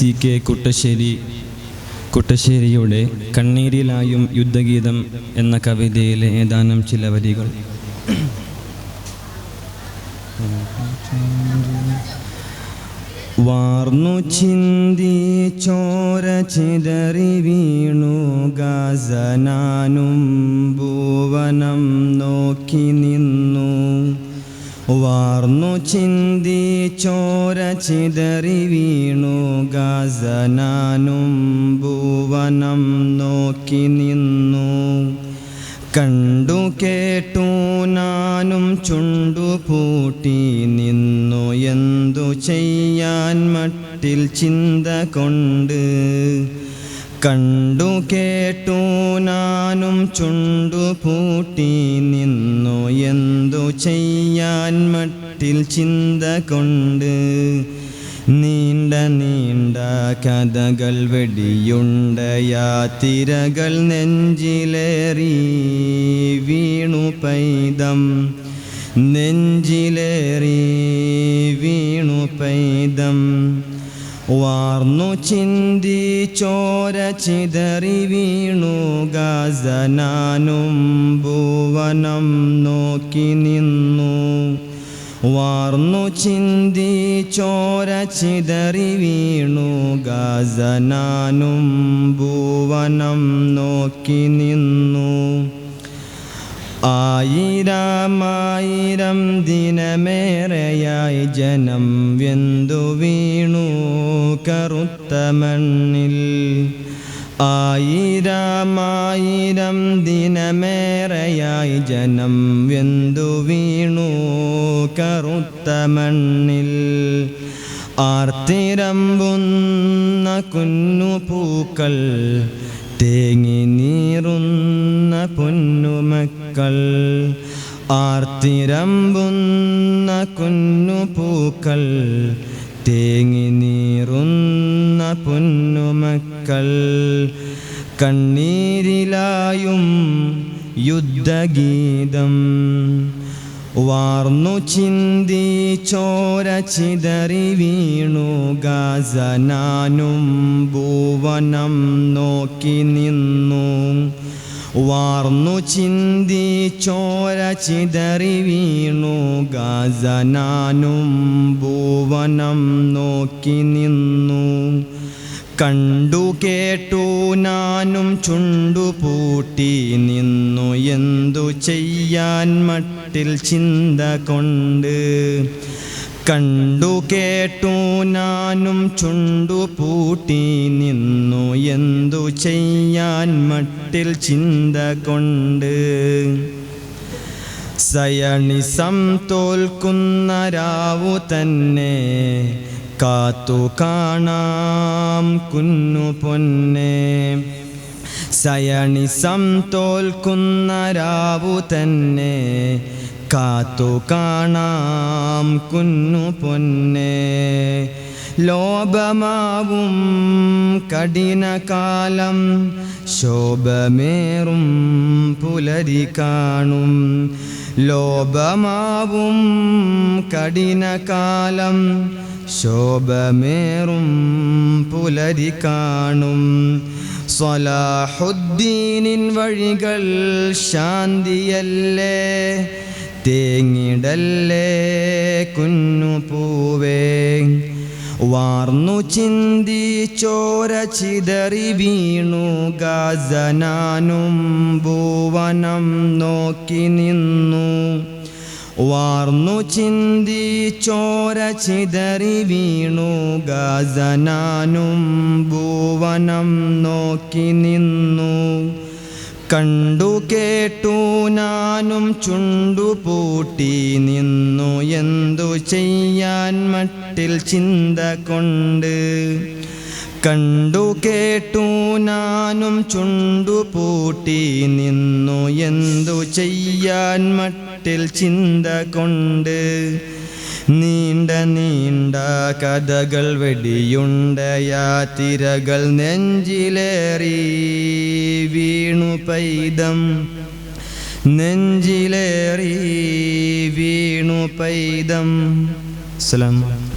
CK കുട്ടശ്ശേരിയുടെ കണ്ണീരിലായും യുദ്ധഗീതം എന്ന കവിതയിലെ ഏതാനും ചില വരികൾ. വാർന്നു ചിന്തി ചോര ചിതറി വീണു ഗാസനാനും ഭുവനം നോക്കി നിന്നു. വാർന്നു ചിന്തി ചോര ചിതറി വീണു ഗാസനാനും ഭുവനം നോക്കി നിന്നു. കണ്ടു കേട്ടു നാനും ചുണ്ടുപൂട്ടി നിന്നു. എന്തു ചെയ്യാൻ മട്ടിൽ ചിന്ത കൊണ്ട്. കണ്ടു കേട്ടു നാനും ചുണ്ടുപൂട്ടി നിന്നു. എന്തു ചെയ്യാൻ മട്ടിൽ ചിന്ത കൊണ്ട്. നീണ്ട നീണ്ട കഥകൾ വെടിയുണ്ടയാതിരകൾ നെഞ്ചിലേറി വീണു പൈതം. നെഞ്ചിലേറി വീണു പൈതം. വാർന്നു ചിന്തി ചോര ചിതറി വീണു ഗാസനാനും ഭുവനം നോക്കി നിന്നു. വാർന്നു ചിന്തി ചോര ചിതറി വീണു ഗാസനാനും ഭുവനം നോക്കി നിന്നു. ആയിരമായിരം ദിനമേറെയായി ജനം വെന്തു വീണു കറുത്ത മണ്ണിൽ. ആയിരമായിരം ദിനമേറെയായി ജനം വെന്തു വീണു കറുത്ത മണ്ണിൽ. ആർത്തിരമ്പുന്ന കുന്നുപൂക്കൾ തേങ്ങി നീറുന്ന പൊന്നുമക്കൾ. ആർത്തിരമ്പുന്ന കുന്നുപൂക്കൾ തേങ്ങി നീറുന്ന പൊന്നുമക്കൾ. കണ്ണീരിലായും യുദ്ധഗീതം. വാർന്നു ചിന്തി ചോര ചിതറി വീണു ഗാസനാനും ഭുവനം നോക്കി നിന്നു. വാർന്നു ചിന്തി ചോര ചിതറി വീണു ഗാസനാനും ഭുവനം നോക്കി നിന്നു. കണ്ടു കേട്ടു നാനും ചുണ്ടുപൂട്ടി നിന്നു. എന്തു ചെയ്യാൻ മട്ടിൽ ചിന്ത കൊണ്ട്. കണ്ടു കേട്ടു നാനും ചുണ്ടുപൂട്ടി നിന്നു. എന്തു ചെയ്യാൻ മട്ടിൽ ചിന്ത കൊണ്ട്. സയണിസം തോൽക്കുന്ന രാവു തന്നെ കാത്തു കാണാം കുന്നു പൊന്നെ. സയണിസം തോൽക്കുന്ന രാവു തന്നെ കാത്തു കാണാം കുന്നു പൊന്നെ. ലോഭമാവും കഠിനകാലം ശോഭമേറും പുലരി കാണും. ലോഭമാവും കഠിനകാലം ശോഭമേറും പുലരി കാണും. സ്വലാഹുദ്ദീനിൻ വഴികൾ ശാന്തിയല്ലേ. തേങ്ങിടല്ലേ കുന്നുപൂവേ. വാർന്നു ചിന്തി ചോര ചിതറി വീണു ഗാസനാനും ഭുവനം നോക്കി നിന്നു. വാർന്നു ചിന്തി ചോര ചിതറി വീണു ഗാസനാനും ഭുവനം നോക്കി നിന്നു. കണ്ടു കേട്ടു നാനും ചുണ്ടുപൂട്ടി നിന്നു. എന്തു ചെയ്യാൻ മട്ടിൽ ചിന്ത കൊണ്ട്. കണ്ടു കേട്ടു നാനും ചുണ്ടുപൂട്ടി നിന്നു. എന്തു ചെയ്യാൻ മട്ടിൽ ചിന്ത കൊണ്ട്. നീണ്ട നീണ്ട കഥകൾ വെടിയുണ്ടയാതിരകൾ നെഞ്ചിലേറി വീണു പൈതം. നെഞ്ചിലേറി വീണു പൈതം. അസ്സലാമു അലൈക്കും.